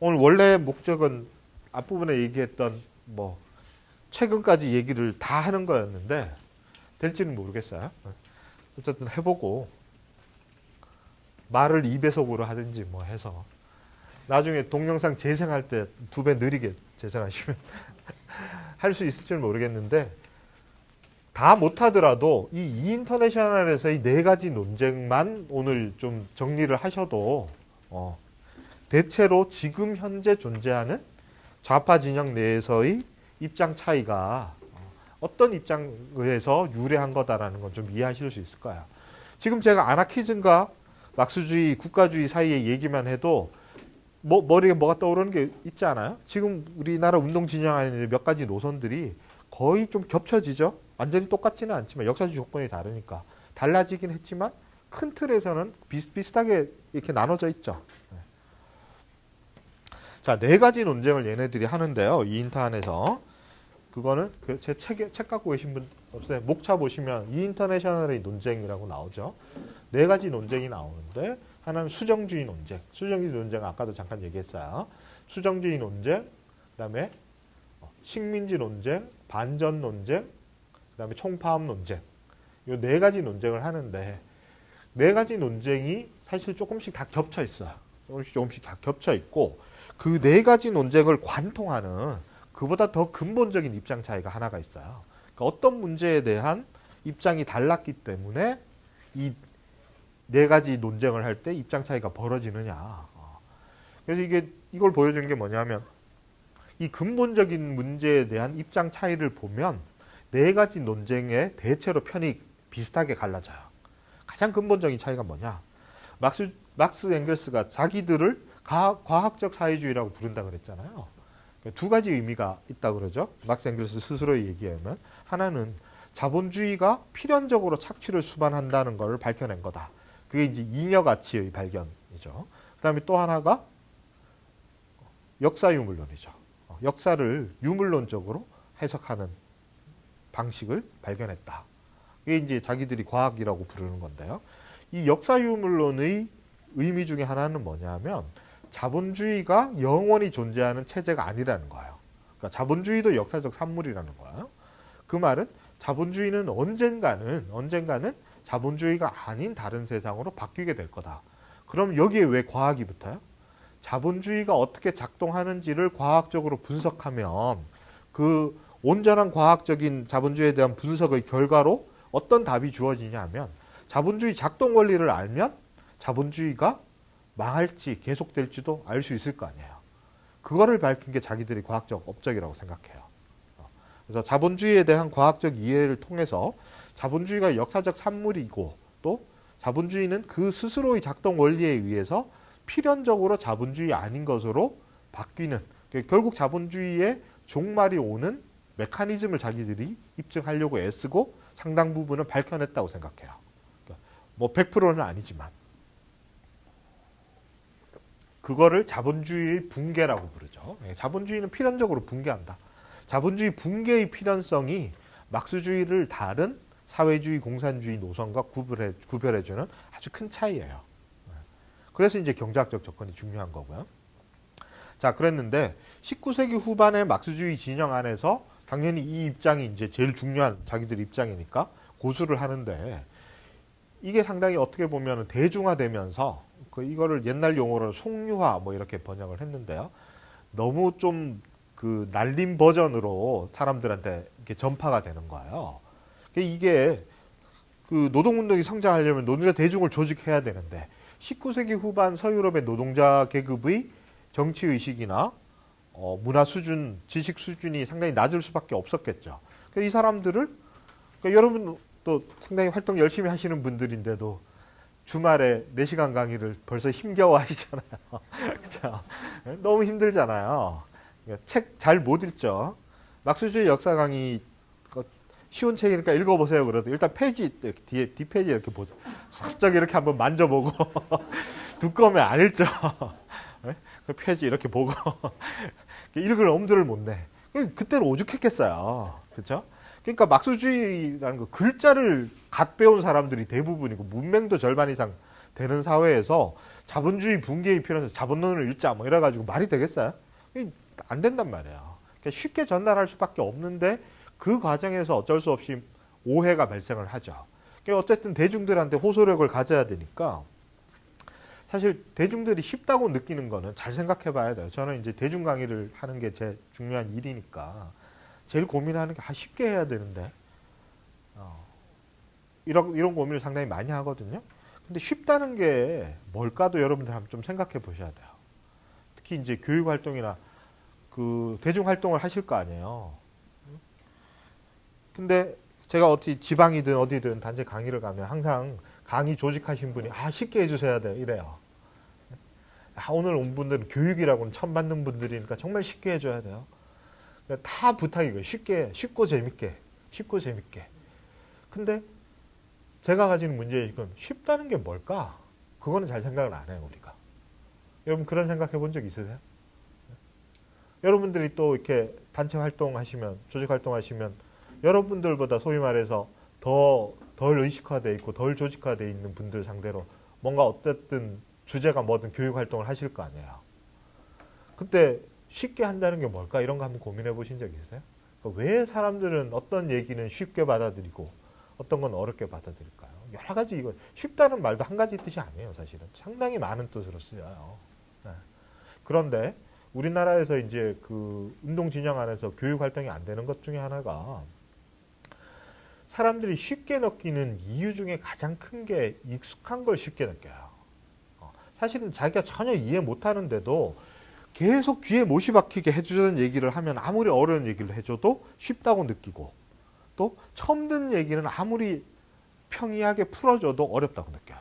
오늘 원래 목적은 앞부분에 얘기했던 뭐 최근까지 얘기를 다 하는 거였는데 될지는 모르겠어요. 어쨌든 해보고 말을 2배속으로 하든지 뭐 해서 나중에 동영상 재생할 때 2배 느리게 재생하시면 할 수 있을지는 모르겠는데 다 못하더라도 이 인터내셔널에서 이 4가지 논쟁만 오늘 좀 정리를 하셔도 대체로 지금 현재 존재하는 좌파 진영 내에서의 입장 차이가 어떤 입장에 의해서 유래한 거다라는 건 좀 이해하실 수 있을 거예요. 지금 제가 아나키즘과 막스주의, 국가주의 사이의 얘기만 해도 머리에 뭐가 떠오르는 게 있지 않아요? 지금 우리나라 운동 진영 안에 몇 가지 노선들이 거의 좀 겹쳐지죠? 완전히 똑같지는 않지만 역사적 조건이 다르니까 달라지긴 했지만 큰 틀에서는 비슷비슷하게 이렇게 나눠져 있죠. 자, 4가지 논쟁을 얘네들이 하는데요. 이 인터 안에서. 그거는 제 책 갖고 계신 분 없어요? 목차 보시면 이 인터내셔널의 논쟁이라고 나오죠. 4가지 논쟁이 나오는데 하나는 수정주의 논쟁. 수정주의 논쟁 아까도 잠깐 얘기했어요. 수정주의 논쟁, 그다음에 식민지 논쟁, 반전 논쟁, 그다음에 총파업 논쟁. 이 4가지 논쟁을 하는데 4가지 논쟁이 사실 조금씩 다 겹쳐 있어요. 조금씩 다 겹쳐 있고 그 4가지 논쟁을 관통하는 그보다 더 근본적인 입장 차이가 하나가 있어요. 그러니까 어떤 문제에 대한 입장이 달랐기 때문에 이 4가지 논쟁을 할 때 입장 차이가 벌어지느냐. 그래서 이걸 보여준 게 뭐냐면 이 근본적인 문제에 대한 입장 차이를 보면 4가지 논쟁의 대체로 편이 비슷하게 갈라져요. 가장 근본적인 차이가 뭐냐? 막스 앵겔스가 자기들을 과학적 사회주의라고 부른다 그랬잖아요. 2가지 의미가 있다 그러죠. 막스 앵겔스 스스로의 얘기하면 하나는 자본주의가 필연적으로 착취를 수반한다는 것을 밝혀낸 거다. 그게 이제 잉여 가치의 발견이죠. 그다음에 또 하나가 역사 유물론이죠. 역사를 유물론적으로 해석하는 방식을 발견했다. 이게 이제 자기들이 과학이라고 부르는 건데요. 이 역사 유물론의 의미 중에 하나는 뭐냐면 자본주의가 영원히 존재하는 체제가 아니라는 거예요. 그러니까 자본주의도 역사적 산물이라는 거예요. 그 말은 자본주의는 언젠가는 자본주의가 아닌 다른 세상으로 바뀌게 될 거다. 그럼 여기에 왜 과학이 붙어요? 자본주의가 어떻게 작동하는지를 과학적으로 분석하면 그 온전한 과학적인 자본주의에 대한 분석의 결과로 어떤 답이 주어지냐 하면 자본주의 작동 원리를 알면 자본주의가 망할지 계속될지도 알 수 있을 거 아니에요. 그거를 밝힌 게 자기들이 과학적 업적이라고 생각해요. 그래서 자본주의에 대한 과학적 이해를 통해서 자본주의가 역사적 산물이고 또 자본주의는 그 스스로의 작동 원리에 의해서 필연적으로 자본주의 아닌 것으로 바뀌는 결국 자본주의의 종말이 오는 메커니즘을 자기들이 입증하려고 애쓰고 상당 부분은 밝혀냈다고 생각해요. 뭐 100%는 아니지만 그거를 자본주의의 붕괴라고 부르죠. 자본주의는 필연적으로 붕괴한다. 자본주의 붕괴의 필연성이 막스주의를 다른 사회주의, 공산주의 노선과 구별해주는 아주 큰 차이예요. 그래서 이제 경제학적 접근이 중요한 거고요. 자, 그랬는데 19세기 후반의 막스주의 진영 안에서 당연히 이 입장이 이제 제일 중요한 자기들 입장이니까 고수를 하는데 이게 상당히 어떻게 보면 대중화되면서 이거를 옛날 용어로 속류화 뭐 이렇게 번역을 했는데요. 너무 좀 그 날림 버전으로 사람들한테 이렇게 전파가 되는 거예요. 이게 그 노동운동이 성장하려면 노동자 대중을 조직해야 되는데 19세기 후반 서유럽의 노동자 계급의 정치의식이나 문화 수준, 지식 수준이 상당히 낮을 수밖에 없었겠죠. 이 사람들을 여러분 또 상당히 활동 열심히 하시는 분들인데도 주말에 4시간 강의를 벌써 힘겨워 하시잖아요. 그렇죠? 너무 힘들잖아요. 책 잘 못 읽죠. 막스주의 역사 강의 쉬운 책이니까 읽어보세요. 그래도 일단 페이지 뒤에 뒷페이지 이렇게 보세요. 살짝 이렇게 한번 만져보고 두꺼우면 안 읽죠. 그 페이지 이렇게 보고 읽을 엄두를 못 내. 그때는 오죽했겠어요. 그렇죠? 그러니까 막스주의라는 거 글자를 갓 배운 사람들이 대부분이고 문맹도 절반 이상 되는 사회에서 자본주의 붕괴의 필요해서 자본론을 읽자 뭐 이래가지고 말이 되겠어요? 안 된단 말이에요. 그러니까 쉽게 전달할 수밖에 없는데 그 과정에서 어쩔 수 없이 오해가 발생을 하죠. 그러니까 어쨌든 대중들한테 호소력을 가져야 되니까 사실 대중들이 쉽다고 느끼는 거는 잘 생각해 봐야 돼요. 저는 이제 대중 강의를 하는 게 제 중요한 일이니까 제일 고민하는 게 쉽게 해야 되는데 이런 고민을 상당히 많이 하거든요. 근데 쉽다는 게 뭘까도 여러분들 한번 좀 생각해 보셔야 돼요. 특히 이제 교육 활동이나 그 대중 활동을 하실 거 아니에요. 근데 제가 어디 지방이든 어디든 단체 강의를 가면 항상 강의 조직하신 분이 쉽게 해주셔야 돼 이래요. 오늘 온 분들은 교육이라고는 처음 받는 분들이니까 정말 쉽게 해줘야 돼요. 다 부탁이고요. 쉽고 재밌게. 근데 제가 가지는 문제는 쉽다는 게 뭘까? 그거는 잘 생각을 안 해요, 우리가. 여러분 그런 생각 해본 적 있으세요? 여러분들이 또 이렇게 단체 활동하시면, 조직 활동하시면 여러분들보다 소위 말해서 덜 의식화되어 있고 덜 조직화되어 있는 분들 상대로 뭔가 어쨌든 주제가 뭐든 교육 활동을 하실 거 아니에요. 그때 쉽게 한다는 게 뭘까? 이런 거 한번 고민해 보신 적 있어요? 그러니까 왜 사람들은 어떤 얘기는 쉽게 받아들이고 어떤 건 어렵게 받아들일까요? 여러 가지 이거 쉽다는 말도 한 가지 뜻이 아니에요, 사실은. 상당히 많은 뜻으로 쓰여요. 네. 그런데 우리나라에서 이제 그 운동 진영 안에서 교육 활동이 안 되는 것 중에 하나가 사람들이 쉽게 느끼는 이유 중에 가장 큰 게 익숙한 걸 쉽게 느껴요. 사실은 자기가 전혀 이해 못하는데도 계속 귀에 못이 박히게 해주는 얘기를 하면 아무리 어려운 얘기를 해줘도 쉽다고 느끼고 또 처음 듣는 얘기는 아무리 평이하게 풀어줘도 어렵다고 느껴요.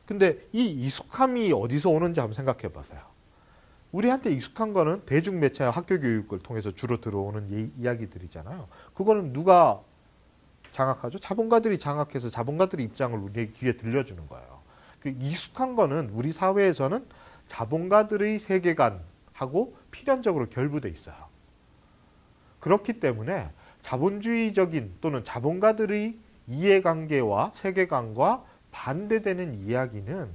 근데 이 익숙함이 어디서 오는지 한번 생각해 보세요. 우리한테 익숙한 거는 대중매체와 학교 교육을 통해서 주로 들어오는 이야기들이잖아요. 그거는 누가 장악하죠? 자본가들이 장악해서 자본가들의 입장을 우리 귀에 들려주는 거예요. 그 익숙한 거는 우리 사회에서는 자본가들의 세계관하고 필연적으로 결부돼 있어요. 그렇기 때문에 자본주의적인 또는 자본가들의 이해관계와 세계관과 반대되는 이야기는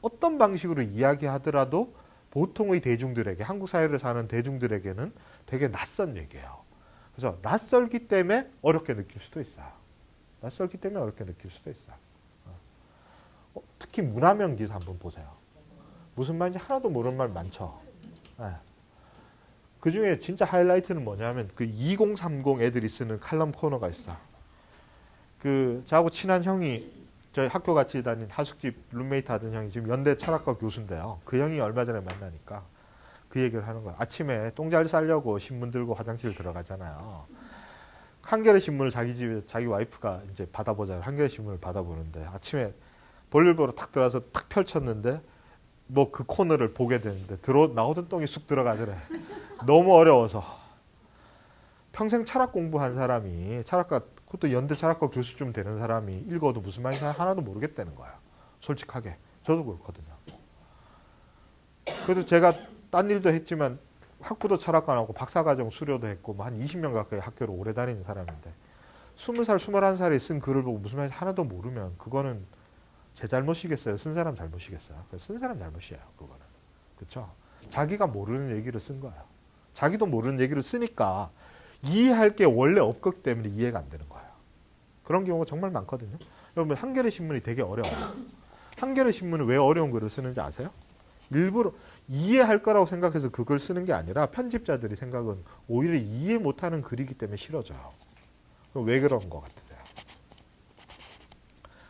어떤 방식으로 이야기하더라도 보통의 대중들에게, 한국 사회를 사는 대중들에게는 되게 낯선 얘기예요. 그래서 낯설기 때문에 어렵게 느낄 수도 있어요. 낯설기 때문에 어렵게 느낄 수도 있어요. 특히 문화명 기사 한번 보세요. 무슨 말인지 하나도 모르는 말 많죠. 네. 그 중에 진짜 하이라이트는 뭐냐면 그 2030 애들이 쓰는 칼럼 코너가 있어. 저하고 친한 형이 저희 학교 같이 다닌 하숙집 룸메이트 하던 형이 지금 연대 철학과 교수인데요. 그 형이 얼마 전에 만나니까 그 얘기를 하는 거야. 아침에 똥 잘 싸려고 신문 들고 화장실 들어가잖아요. 한겨레 신문을 자기 집에 자기 와이프가 이제 받아보자. 한겨레 신문을 받아보는데 아침에 볼일 보러 탁 들어와서 탁 펼쳤는데 뭐 그 코너를 보게 되는데 나오던 똥이 쑥 들어가더래. 너무 어려워서. 평생 철학 공부한 사람이 철학과 그것도 연대 철학과 교수쯤 되는 사람이 읽어도 무슨 말인지 하나도 모르겠다는 거야. 솔직하게. 저도 그렇거든요. 그래도 제가 딴 일도 했지만 학부도 철학과나고 박사과정 수료도 했고 뭐 한 20년 가까이 학교를 오래 다니는 사람인데 20살, 21살에 쓴 글을 보고 무슨 말인지 하나도 모르면 그거는 제 잘못이겠어요? 쓴 사람 잘못이겠어요? 쓴 사람 잘못이에요. 그거는. 그렇죠? 자기가 모르는 얘기를 쓴 거예요. 자기도 모르는 얘기를 쓰니까 이해할 게 원래 없기 때문에 이해가 안 되는 거예요. 그런 경우가 정말 많거든요. 여러분 한겨레 신문이 되게 어려워요. 한겨레 신문은 왜 어려운 글을 쓰는지 아세요? 일부러 이해할 거라고 생각해서 그걸 쓰는 게 아니라 편집자들이 생각은 오히려 이해 못하는 글이기 때문에 싫어져요. 그럼 왜 그런 것 같으세요?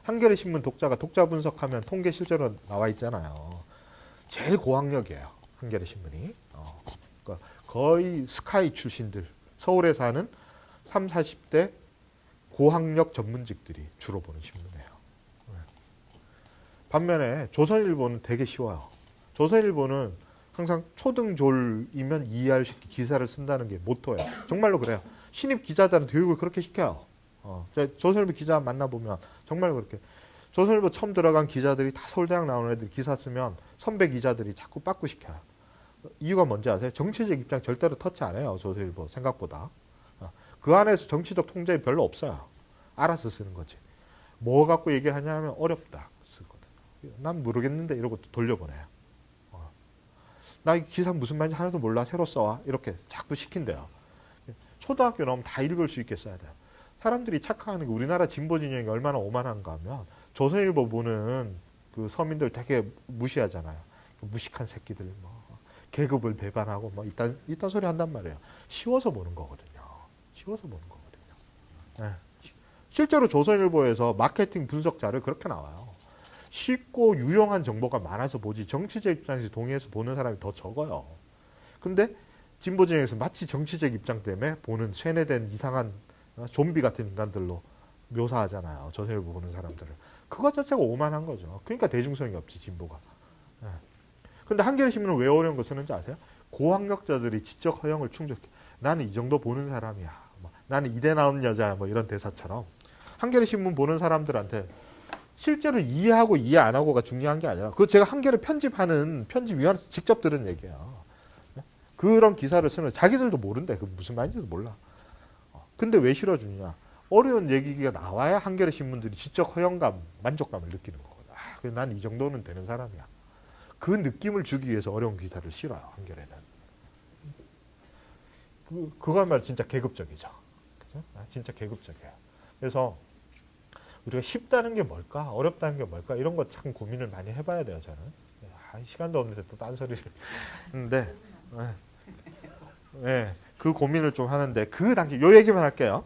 한겨레 신문 독자가 독자 분석하면 통계 실제로 나와 있잖아요. 제일 고학력이에요. 한겨레 신문이. 그러니까 거의 스카이 출신들, 서울에 사는 30, 40대 고학력 전문직들이 주로 보는 신문이에요. 반면에 조선일보는 되게 쉬워요. 조선일보는 항상 초등졸이면 이해할 수 있게 기사를 쓴다는 게 모토예요. 정말로 그래요. 신입 기자들은 교육을 그렇게 시켜요. 조선일보 기자 만나보면 정말 그렇게. 조선일보 처음 들어간 기자들이 다 서울대학 나오는 애들이 기사 쓰면 선배 기자들이 자꾸 빠꾸시켜요. 이유가 뭔지 아세요? 정치적 입장 절대로 터치 안 해요. 조선일보 생각보다. 그 안에서 정치적 통제이 별로 없어요. 알아서 쓰는 거지. 뭐 갖고 얘기를 하냐 하면 어렵다. 쓰고. 난 모르겠는데 이러고 또 돌려보내요. 나 이 기사 무슨 말인지 하나도 몰라. 새로 써와. 이렇게 자꾸 시킨대요. 초등학교 나오면 다 읽을 수 있게 써야 돼요. 사람들이 착각하는 게 우리나라 진보 진영이 얼마나 오만한가 하면 조선일보 보는 그 서민들 되게 무시하잖아요. 무식한 새끼들 뭐 계급을 배반하고 뭐 이딴 소리 한단 말이에요. 쉬워서 보는 거거든요. 쉬워서 보는 거거든요. 네. 실제로 조선일보에서 마케팅 분석자를 그렇게 나와요. 쉽고 유용한 정보가 많아서 보지 정치적 입장에서 동의해서 보는 사람이 더 적어요. 근데 진보 진영에서 마치 정치적 입장 때문에 보는 세뇌된 이상한 좀비 같은 인간들로 묘사하잖아요. 조선일보 보는 사람들을. 그것 자체가 오만한 거죠. 그러니까 대중성이 없지 진보가. 네. 근데 한겨레 신문은 왜 어려운 거 쓰는지 아세요? 고학력자들이 지적 허용을 충족해. 나는 이 정도 보는 사람이야. 뭐, 나는 이대 나온 여자야. 뭐 이런 대사처럼 한겨레 신문 보는 사람들한테 실제로 이해하고 이해 안 하고가 중요한 게 아니라 그거 제가 한겨레 편집하는 편집위원회에서 직접 들은 얘기예요. 그런 기사를 쓰는 자기들도 모른대. 그 무슨 말인지도 몰라. 근데 왜 실어주느냐? 어려운 얘기가 나와야 한겨레 신문들이 지적 허영감, 만족감을 느끼는 거거든. 아, 난 이 정도는 되는 사람이야. 그 느낌을 주기 위해서 어려운 기사를 실어요. 한겨레는. 그거야말로 진짜 계급적이죠. 그죠? 진짜 계급적이에요. 그래서 우리가 쉽다는 게 뭘까? 어렵다는 게 뭘까? 이런 거 참 고민을 많이 해봐야 돼요. 저는. 시간도 없는데 또 딴소리를. 근데 그 고민을 좀 하는데 그 단계 요 얘기만 할게요.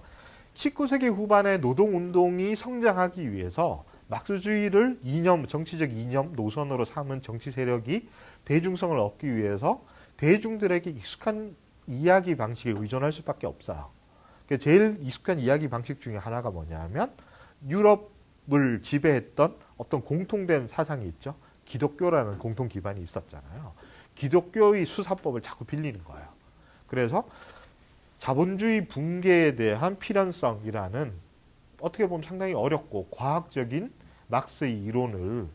19세기 후반에 노동운동이 성장하기 위해서 막스주의를 이념, 정치적 이념 노선으로 삼은 정치 세력이 대중성을 얻기 위해서 대중들에게 익숙한 이야기 방식에 의존할 수밖에 없어요. 제일 익숙한 이야기 방식 중에 하나가 뭐냐면 유럽을 지배했던 어떤 공통된 사상이 있죠. 기독교라는 공통 기반이 있었잖아요. 기독교의 수사법을 자꾸 빌리는 거예요. 그래서 자본주의 붕괴에 대한 필연성이라는 어떻게 보면 상당히 어렵고 과학적인 막스의 이론을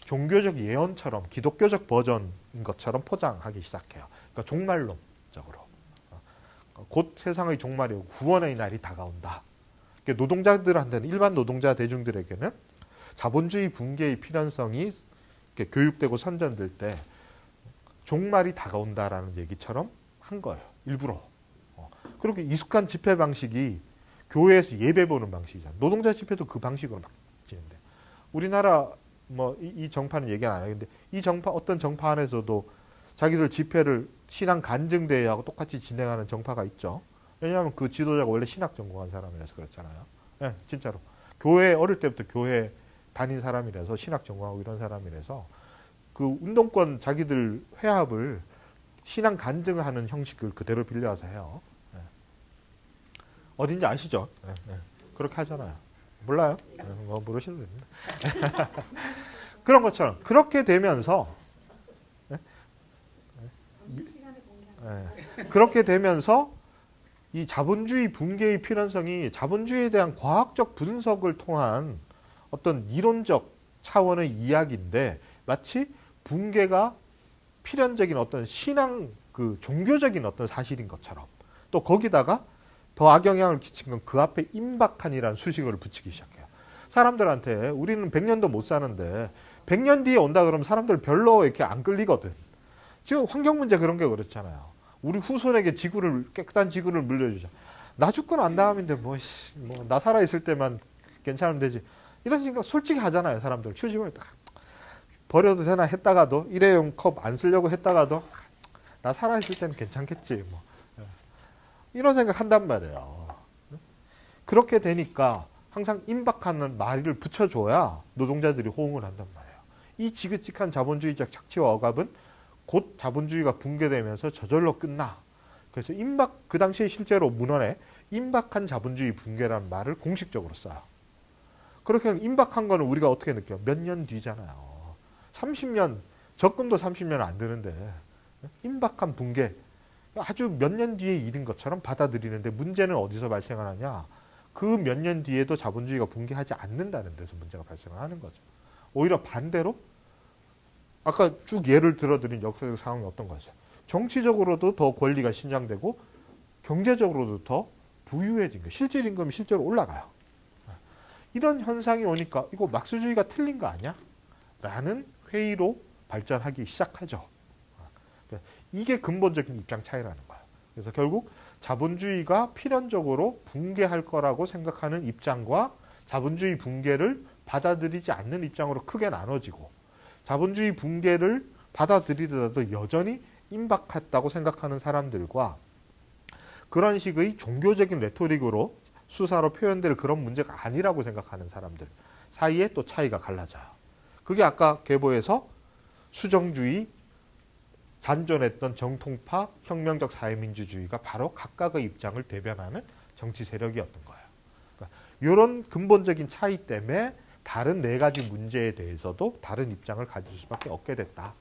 종교적 예언처럼 기독교적 버전인 것처럼 포장하기 시작해요. 그러니까 종말론적으로. 곧 세상의 종말이고 구원의 날이 다가온다. 노동자들한테는 일반 노동자 대중들에게는 자본주의 붕괴의 필연성이 교육되고 선전될 때 종말이 다가온다라는 얘기처럼 한 거예요. 일부러. 그렇게 익숙한 집회 방식이 교회에서 예배 보는 방식이잖아요. 노동자 집회도 그 방식으로 막 진행돼요. 우리나라 뭐 이 정파는 얘기 안 하는데 이 정파 어떤 정파 안에서도 자기들 집회를 신앙 간증 대회하고 똑같이 진행하는 정파가 있죠. 왜냐하면 그 지도자가 원래 신학 전공한 사람이라서 그렇잖아요. 네, 진짜로. 교회 어릴 때부터 교회 다닌 사람이라서 신학 전공하고 이런 사람이라서 그 운동권 자기들 회합을 신앙 간증하는 형식을 그대로 빌려와서 해요. 네. 어딘지 아시죠? 네, 네. 그렇게 하잖아요. 몰라요? 네, 뭐 모르셔도 됩니다. 그런 것처럼 그렇게 되면서 네? 네. 그렇게 되면서 이 자본주의 붕괴의 필연성이 자본주의에 대한 과학적 분석을 통한 어떤 이론적 차원의 이야기인데 마치 붕괴가 필연적인 어떤 신앙, 그 종교적인 어떤 사실인 것처럼 또 거기다가 더 악영향을 끼친 건 그 앞에 임박한이라는 수식어를 붙이기 시작해요. 사람들한테 우리는 100년도 못 사는데 100년 뒤에 온다 그러면 사람들 별로 이렇게 안 끌리거든. 지금 환경 문제 그런 게 그렇잖아요. 우리 후손에게 지구를 깨끗한 지구를 물려주자. 나 죽고 난 다음인데 뭐 나 살아 있을 때만 괜찮으면 되지. 이런 생각 솔직히 하잖아요. 사람들 휴지를 버려도 되나 했다가도 일회용 컵 안 쓰려고 했다가도 나 살아 있을 때는 괜찮겠지. 뭐 이런 생각 한단 말이에요. 그렇게 되니까 항상 임박하는 말을 붙여줘야 노동자들이 호응을 한단 말이에요. 이 지긋지긋한 자본주의적 착취와 억압은 곧 자본주의가 붕괴되면서 저절로 끝나. 그래서 그 당시에 실제로 문헌에 임박한 자본주의 붕괴라는 말을 공식적으로 써요. 그렇게 임박한 거는 우리가 어떻게 느껴요? 몇 년 뒤잖아요. 30년, 적금도 30년 안 되는데 임박한 붕괴, 아주 몇 년 뒤의 일인 것처럼 받아들이는데 문제는 어디서 발생하느냐? 그 몇 년 뒤에도 자본주의가 붕괴하지 않는다는 데서 문제가 발생을 하는 거죠. 오히려 반대로 아까 쭉 예를 들어드린 역사적 상황이 어떤 거죠? 정치적으로도 더 권리가 신장되고 경제적으로도 더 부유해진 거예요. 실질 임금이 실제로 올라가요. 이런 현상이 오니까 이거 막스주의가 틀린 거 아니야? 라는 회의로 발전하기 시작하죠. 이게 근본적인 입장 차이라는 거예요. 그래서 결국 자본주의가 필연적으로 붕괴할 거라고 생각하는 입장과 자본주의 붕괴를 받아들이지 않는 입장으로 크게 나눠지고, 자본주의 붕괴를 받아들이더라도 여전히 임박했다고 생각하는 사람들과 그런 식의 종교적인 레토릭으로 수사로 표현될 그런 문제가 아니라고 생각하는 사람들 사이에 또 차이가 갈라져요. 그게 아까 계보에서 수정주의, 잔존했던 정통파, 혁명적 사회민주주의가 바로 각각의 입장을 대변하는 정치 세력이었던 거예요. 그러니까 이런 근본적인 차이 때문에 다른 네 가지 문제에 대해서도 다른 입장을 가질 수밖에 없게 됐다.